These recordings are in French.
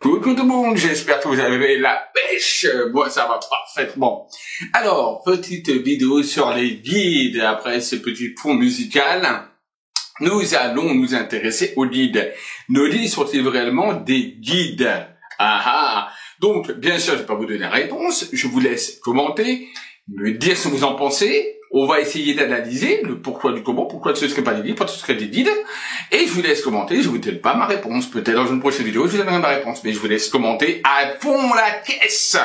Coucou tout le monde, j'espère que vous avez la pêche. Moi, ça va parfaitement. Alors, petite vidéo sur les guides. Après ce petit fond musical, nous allons nous intéresser aux guides. Nos guides sont-ils réellement des guides? Donc, bien sûr, je ne vais pas vous donner la réponse. Je vous laisse commenter, me dire ce que vous en pensez. On va essayer d'analyser le pourquoi du comment, pourquoi ce ne serait pas des guides, pourquoi ce serait des guides. Et je vous laisse commenter, je vous donne pas ma réponse. Peut-être dans une prochaine vidéo, je vous donnerai ma réponse. Mais je vous laisse commenter à fond la caisse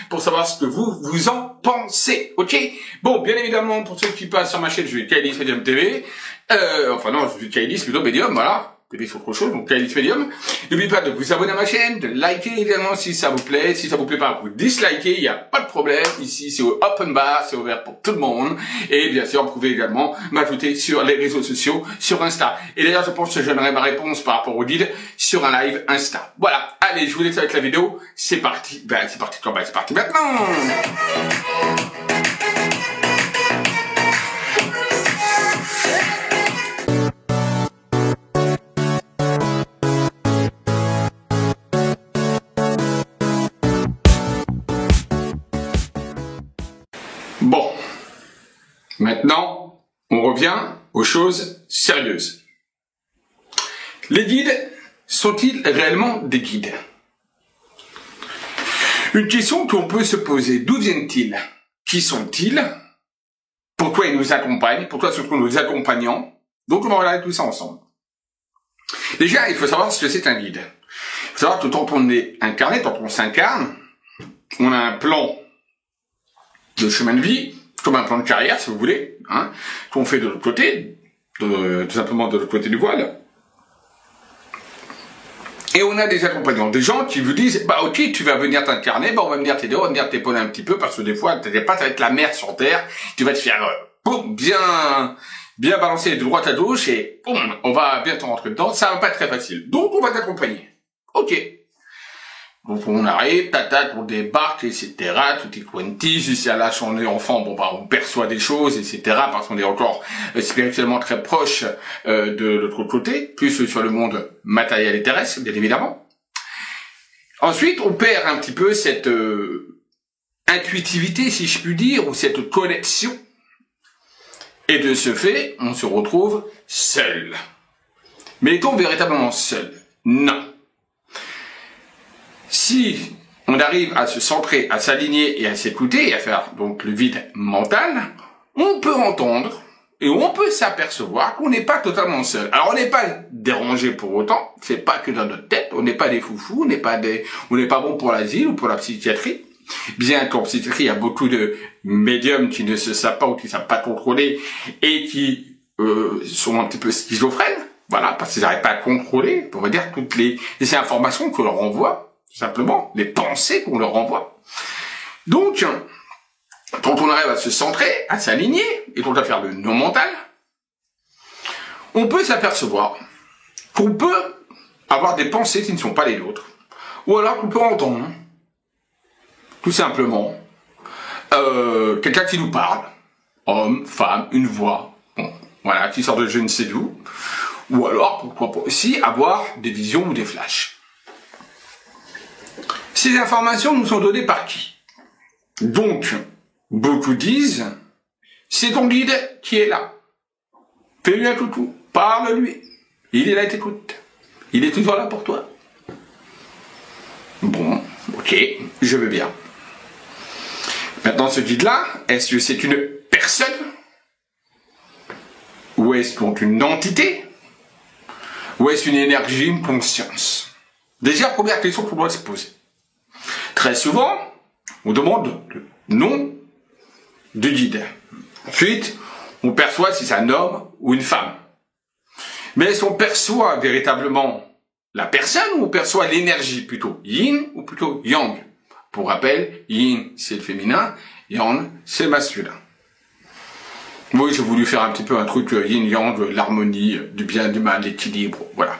pour savoir ce que vous en pensez. Ok? Bon, bien évidemment, pour ceux qui passent sur ma chaîne, je suis Kailis Medium TV. Enfin non, je suis Kailis plutôt Medium, voilà. TV sur autre chose, donc Kailis Medium. N'oubliez pas de vous abonner à ma chaîne, de liker également si ça vous plaît. Si ça vous plaît pas, vous dislikez, il n'y a pas de problème. Ici, c'est au open bar, c'est ouvert pour tout le monde. Et bien sûr, vous pouvez également m'ajouter sur les réseaux sociaux, sur Insta. Et d'ailleurs, je pense que je donnerai ma réponse par rapport au guide sur un live Insta. Voilà. Allez, je vous laisse avec la vidéo. C'est parti. C'est parti maintenant. Bon, maintenant, on revient aux choses sérieuses. Les guides sont-ils réellement des guides? Une question qu'on peut se poser, d'où viennent-ils? Qui sont-ils? Pourquoi ils nous accompagnent? Pourquoi sont-ils nous accompagnants? Donc on va regarder tout ça ensemble. Déjà, il faut savoir ce que c'est un guide. Il faut savoir que quand on est incarné, quand on s'incarne, on a un plan de chemin de vie, comme un plan de carrière, si vous voulez, qu'on fait de l'autre côté, tout simplement de l'autre côté du voile. Et on a des accompagnants, des gens qui vous disent, ok, tu vas venir t'incarner, on va venir t'aider, on va venir t'épauler un petit peu, parce que des fois, ça va être la merde sur terre, tu vas te faire, bien balancer de droite à gauche, et on va bien te rentrer dedans, ça va pas être très facile. Donc, on va t'accompagner. Ok. Donc on arrive, on débarque, etc. Tout est quanti, jusqu'à l'âge où on est enfant, on perçoit des choses, etc. Parce qu'on est encore spirituellement très proche de l'autre côté, plus sur le monde matériel et terrestre, bien évidemment. Ensuite, on perd un petit peu cette intuitivité, si je puis dire, ou cette connexion. Et de ce fait, on se retrouve seul. Mais est-on véritablement seul? Non. Si on arrive à se centrer, à s'aligner et à s'écouter, et à faire donc le vide mental, on peut entendre et on peut s'apercevoir qu'on n'est pas totalement seul. Alors on n'est pas dérangé pour autant, c'est pas que dans notre tête, on n'est pas des foufous, on n'est pas bon pour l'asile ou pour la psychiatrie. Bien qu'en psychiatrie, il y a beaucoup de médiums qui ne se savent pas ou qui ne savent pas contrôler et qui sont un petit peu schizophrènes, voilà, parce qu'ils n'arrivent pas à contrôler, on va dire, toutes les informations qu'on leur envoie. Tout simplement, les pensées qu'on leur renvoie. Donc, quand on arrive à se centrer, à s'aligner, et qu'on va faire le non mental, on peut s'apercevoir qu'on peut avoir des pensées qui ne sont pas les nôtres. Ou alors qu'on peut entendre, tout simplement, quelqu'un qui nous parle, homme, femme, une voix, voilà, qui sort de je ne sais d'où. Ou alors, pourquoi pas aussi avoir des visions ou des flashs. Ces informations nous sont données par qui? Donc, beaucoup disent, c'est ton guide qui est là. Fais-lui un coucou, parle-lui. Il est là et t'écoute. Il est toujours là pour toi. Bon, ok, je veux bien. Maintenant, ce guide-là, est-ce que c'est une personne? Ou est-ce donc une entité? Ou est-ce une énergie, une conscience? Déjà, première question qu'on doit se poser. Très souvent, on demande le nom du guide. Ensuite, on perçoit si c'est un homme ou une femme. Mais est-ce qu'on perçoit véritablement la personne ou on perçoit l'énergie plutôt yin ou plutôt yang? Pour rappel, yin c'est le féminin, yang c'est le masculin. Oui, j'ai voulu faire un petit peu un truc yin-yang, l'harmonie, du bien, du mal, l'équilibre, voilà.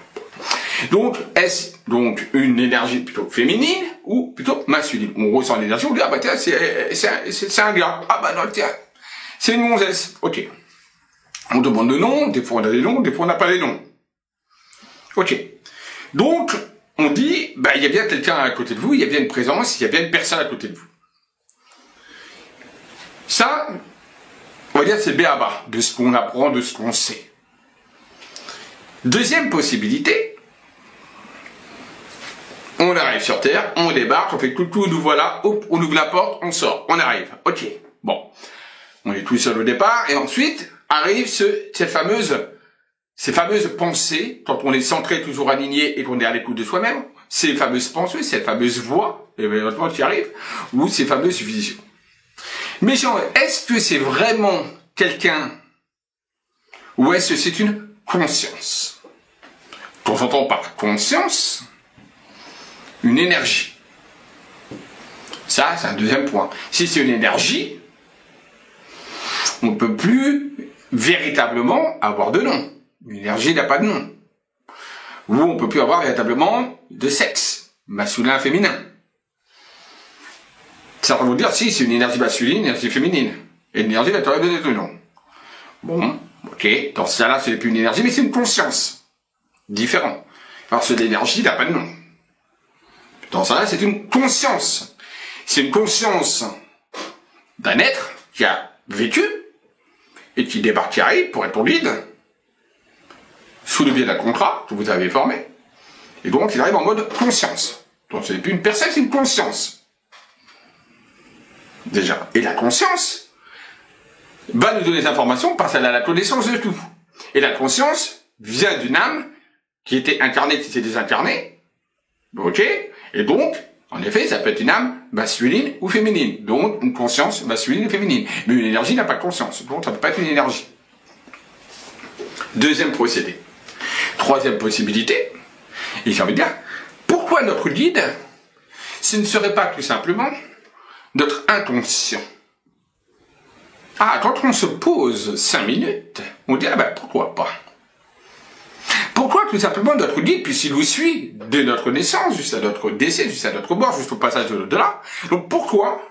Donc, est-ce donc une énergie plutôt féminine ou plutôt masculine? On ressent l'énergie, on dit, ah bah tiens, c'est un gars. Ah bah non, tiens, c'est une gonzesse. Ok. On demande le nom, des fois on a des noms, des fois on n'a pas les noms. Ok. Donc, on dit, bah il y a bien quelqu'un à côté de vous, il y a bien une présence, il y a bien une personne à côté de vous. Ça, on va dire c'est b.a.-ba de ce qu'on apprend, de ce qu'on sait. Deuxième possibilité, on arrive sur Terre, on débarque, on fait coucou, nous voilà, hop, on ouvre la porte, on sort, on arrive. Ok, bon, on est tout seul au départ, et ensuite arrive ces fameuses pensées, quand on est centré, toujours aligné, et qu'on est à l'écoute de soi-même, ces fameuses pensées, cette fameuse voix, éventuellement qui arrive, ou ces fameuses visions. Mais genre, est-ce que c'est vraiment quelqu'un, ou est-ce que c'est une conscience? Quand j'entends par conscience, une énergie. Ça, c'est un deuxième point. Si c'est une énergie, on ne peut plus véritablement avoir de nom. Une énergie n'a pas de nom. Ou on ne peut plus avoir véritablement de sexe, masculin, féminin. Ça va vous dire si c'est une énergie masculine, une énergie féminine. Et l'énergie va te donner de nom. Bon, ok, dans ce cas-là, ce n'est plus une énergie, mais c'est une conscience. Différent. Parce que l'énergie n'a pas de nom. Dans ce cas-là, c'est une conscience. C'est une conscience d'un être qui a vécu et qui débarque, qui arrive pour être ton guide, sous le biais d'un contrat que vous avez formé. Et donc, il arrive en mode conscience. Donc, ce n'est plus une personne, c'est une conscience. Déjà. Et la conscience va nous donner des informations parce qu'elle a la connaissance de tout. Et la conscience vient d'une âme qui était incarnée, qui s'est désincarnée. Ok? Et donc, en effet, ça peut être une âme masculine ou féminine. Donc, une conscience masculine ou féminine. Mais une énergie n'a pas de conscience. Donc, ça ne peut pas être une énergie. Deuxième procédé. Troisième possibilité. Et j'ai envie de dire, pourquoi notre guide, ce ne serait pas tout simplement notre inconscient? Ah, quand on se pose 5 minutes, on dit, ah ben, pourquoi pas? Pourquoi tout simplement notre guide, puisqu'il nous suit dès notre naissance, jusqu'à notre décès, jusqu'à notre mort, jusqu'au passage de l'au-delà. Donc pourquoi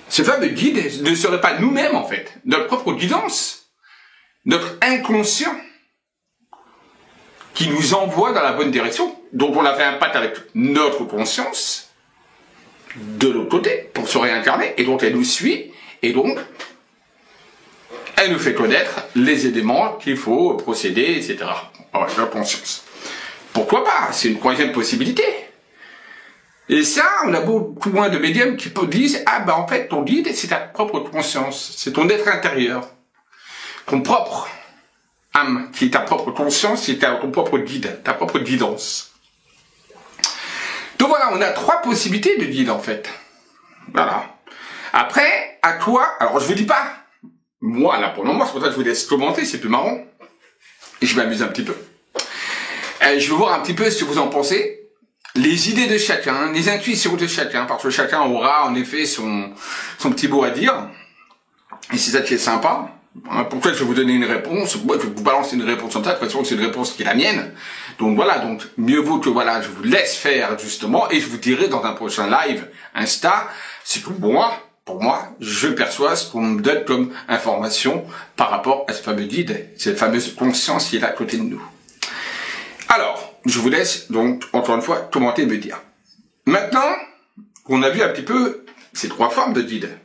ce fameux guide ne serait pas nous-mêmes, en fait, notre propre guidance, notre inconscient, qui nous envoie dans la bonne direction, dont on a fait un pacte avec notre conscience, de l'autre côté, pour se réincarner, et donc elle nous suit, et donc elle nous fait connaître les éléments qu'il faut procéder, etc. Ouais, la conscience. Pourquoi pas? C'est une troisième possibilité. Et ça, on a beaucoup moins de médiums qui disent, ah ben en fait, ton guide, c'est ta propre conscience, c'est ton être intérieur, ton propre âme, qui est ta propre conscience, qui est ton propre guide, ta propre guidance. Donc voilà, on a 3 possibilités de guide en fait. Voilà. Après, à toi, alors je vous dis pas, moi là pour le moment, c'est pour ça que je vous laisse commenter, c'est plus marrant. Et je m'amuse un petit peu. Je veux voir un petit peu ce que vous en pensez. Les idées de chacun, les intuitions de chacun, parce que chacun aura en effet son petit mot à dire. Et c'est ça qui est sympa. Pourquoi je vais vous donner une réponse? Moi, je vais vous balancer une réponse comme ça. De toute façon, c'est une réponse qui est la mienne. Donc voilà, donc mieux vaut que voilà, je vous laisse faire justement, et je vous dirai dans un prochain live Insta, c'est que moi, pour moi, je perçois ce qu'on me donne comme information par rapport à ce fameux guide, cette fameuse conscience qui est là à côté de nous. Alors, je vous laisse donc, encore une fois, commenter et me dire. Maintenant qu'on a vu un petit peu ces 3 formes de guide,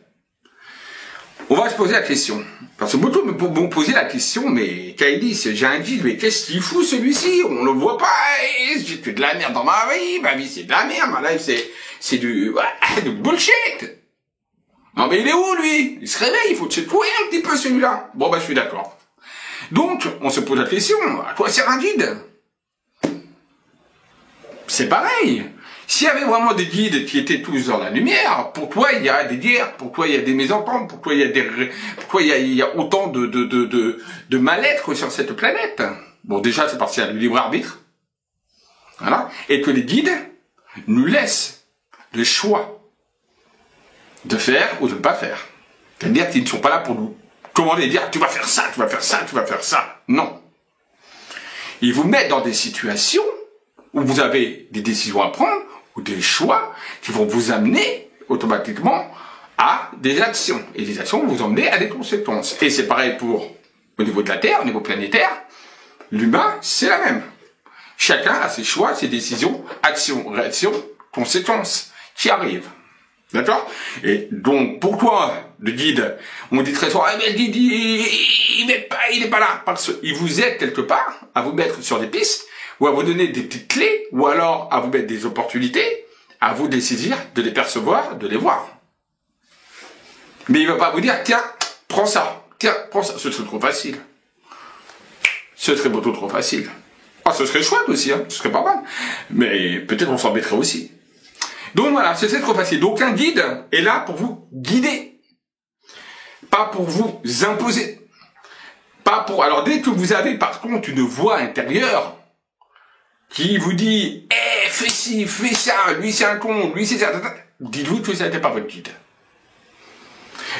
on va se poser la question. Parce que beaucoup m'ont posé la question, mais Kylie, j'ai un guide, mais qu'est-ce qu'il fout celui-ci? On le voit pas, j'ai fait de la merde dans ma vie c'est de la merde, ma life c'est du bullshit. Non mais il est où lui? Il se réveille, il faut secouer un petit peu celui-là. Bon bah je suis d'accord. Donc, on se pose la question, à quoi sert un guide? C'est pareil. S'il y avait vraiment des guides qui étaient tous dans la lumière, pourquoi il y a des guerres, pourquoi il y a des mésententes, pourquoi il y a autant de mal-être sur cette planète? Bon, déjà, c'est parce qu'il y a le libre arbitre. Voilà. Et que les guides nous laissent le choix de faire ou de ne pas faire. C'est-à-dire qu'ils ne sont pas là pour nous commander et dire tu vas faire ça, tu vas faire ça, tu vas faire ça. Non. Ils vous mettent dans des situations où vous avez des décisions à prendre ou des choix qui vont vous amener automatiquement à des actions. Et les actions vont vous emmener à des conséquences. Et c'est pareil pour au niveau de la Terre, au niveau planétaire. L'humain, c'est la même. Chacun a ses choix, ses décisions, actions, réactions, conséquences qui arrivent. D'accord? Et donc, pourquoi le guide, on dit très souvent, ah, mais le guide, il n'est pas là. Parce qu'il vous aide quelque part à vous mettre sur des pistes, ou à vous donner des petites clés, ou alors à vous mettre des opportunités, à vous de saisir, de les percevoir, de les voir. Mais il ne va pas vous dire, tiens, prends ça, ce serait trop facile. Ce serait beaucoup trop facile. Ah, ce serait chouette aussi, hein, ce serait pas mal. Mais peut-être on s'embêterait aussi. Donc voilà, ce serait trop facile. Donc un guide est là pour vous guider. Pas pour vous imposer. Pas pour... Alors dès que vous avez par contre une voix intérieure qui vous dit « fais ci, fais ça, lui c'est un con, lui c'est ça », dites-vous que ça n'était pas votre guide.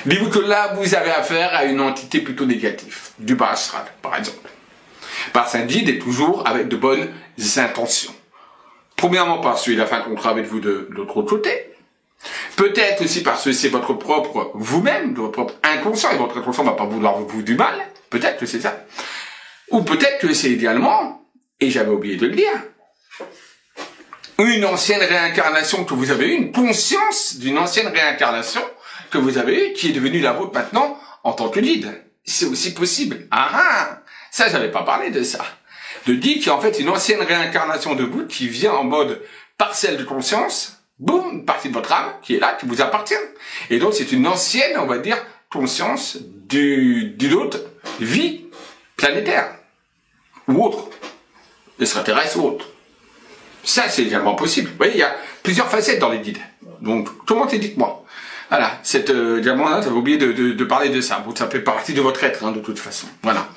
Dites-vous que là, vous avez affaire à une entité plutôt négative, du bas astral, par exemple. Parce qu'un guide est toujours avec de bonnes intentions. Premièrement, parce qu'il a fait un contrat avec vous de l'autre côté. Peut-être aussi parce que c'est votre propre vous-même, votre propre inconscient, et votre inconscient ne va pas vouloir vous du mal. Peut-être que c'est ça. Ou peut-être que c'est idéalement, et j'avais oublié de le dire, une ancienne réincarnation que vous avez eue, une conscience d'une ancienne réincarnation que vous avez eue, qui est devenue la vôtre maintenant en tant que guide. C'est aussi possible. Ça, j'avais pas parlé de ça. De dire qu'il y a en fait une ancienne réincarnation de vous qui vient en mode parcelle de conscience, boum, une partie de votre âme qui est là, qui vous appartient. Et donc c'est une ancienne, on va dire, conscience d'une autre vie planétaire ou autre, extraterrestre ou autre. Ça, c'est également possible. Vous voyez, il y a plusieurs facettes dans les guides. Donc, comment dites-moi. Voilà, cette diamant-là, j'avais oublié de parler de ça. Bon, ça fait partie de votre être, de toute façon. Voilà.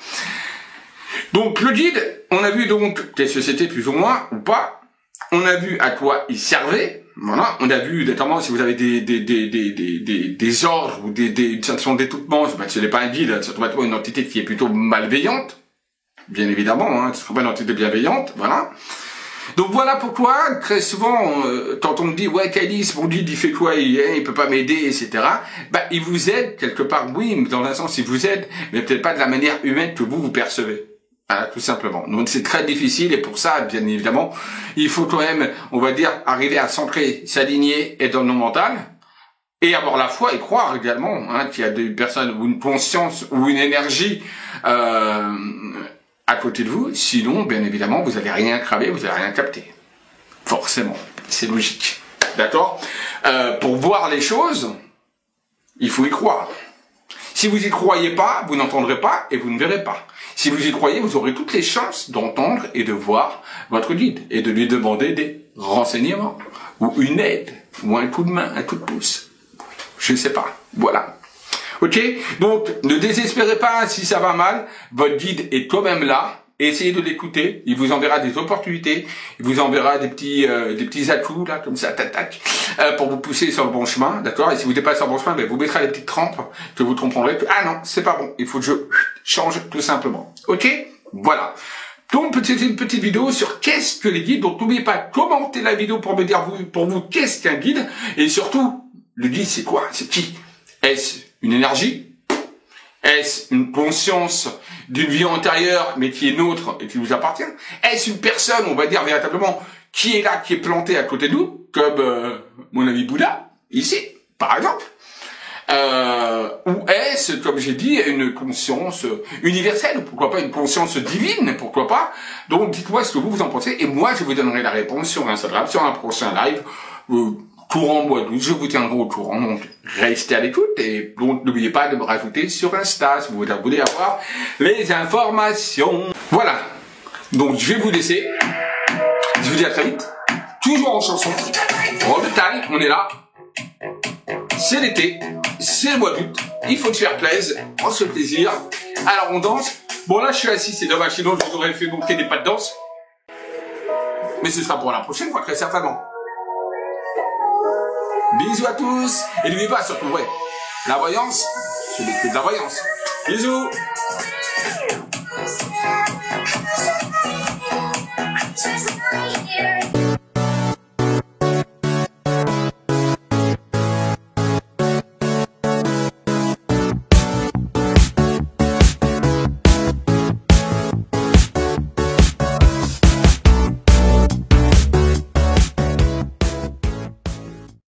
Donc, le guide, on a vu donc quelle société plus ou moins, ou pas. On a vu à quoi il servait. Voilà. On a vu, notamment, si vous avez des ordres ou une sensation d'étouffement, ce n'est pas un guide, c'est automatiquement une entité qui est plutôt malveillante. Bien évidemment, ce ne sera pas une entité bienveillante. Voilà. Donc voilà pourquoi, très souvent, quand on me dit « Ouais, Kailis, mon guide, il fait quoi? Il peut pas m'aider, etc. » il vous aide quelque part, oui, mais dans un sens, il vous aide, mais peut-être pas de la manière humaine que vous percevez. Voilà, tout simplement. Donc c'est très difficile, et pour ça, bien évidemment, il faut quand même, on va dire, arriver à s'ancrer, s'aligner, être dans le mental, et avoir la foi et croire également qu'il y a des personnes ou une conscience ou une énergie à côté de vous, sinon, bien évidemment, vous n'allez rien cramer, vous n'allez rien capter. Forcément, c'est logique. D'accord? Pour voir les choses, il faut y croire. Si vous y croyez pas, vous n'entendrez pas et vous ne verrez pas. Si vous y croyez, vous aurez toutes les chances d'entendre et de voir votre guide et de lui demander des renseignements ou une aide ou un coup de main, un coup de pouce. Je ne sais pas. Voilà. Ok, donc ne désespérez pas si ça va mal, votre guide est quand même là, essayez de l'écouter, il vous enverra des opportunités, il vous enverra des petits atouts là, comme ça, tac, pour vous pousser sur le bon chemin, d'accord? Et si vous n'êtes pas sur le bon chemin, vous mettrez des petites trampes que vous tromperez, ah non, c'est pas bon, il faut que je change tout simplement. Ok, voilà. Donc c'était une petite vidéo sur qu'est-ce que les guides, donc n'oubliez pas de commenter la vidéo pour me dire pour vous qu'est-ce qu'un guide, et surtout, le guide c'est quoi? C'est qui? Est-ce une énergie? Est-ce une conscience d'une vie antérieure, mais qui est nôtre et qui nous appartient? Est-ce une personne, on va dire véritablement, qui est là, qui est plantée à côté de nous, comme mon ami Bouddha, ici, par exemple? Ou est-ce, comme j'ai dit, une conscience universelle, ou pourquoi pas une conscience divine, pourquoi pas? Donc dites-moi ce que vous en pensez, et moi je vous donnerai la réponse sur Instagram, sur un prochain live, courant mois d'août, je vous tiendrai au courant, donc restez à l'écoute, et donc n'oubliez pas de me rajouter sur Insta si vous voulez avoir les informations. Voilà, donc je vais vous laisser, je vous dis à très vite, toujours en chanson, all the time, on est là, c'est l'été, c'est le mois d'août, il faut te faire plaisir, on se fait plaisir, alors on danse, bon là je suis assis, c'est dommage, sinon je vous aurais fait montrer des pas de danse, mais ce sera pour la prochaine fois, très certainement. Bisous à tous, et n'oubliez pas surtout, la voyance, c'est le que de la voyance. Bisous.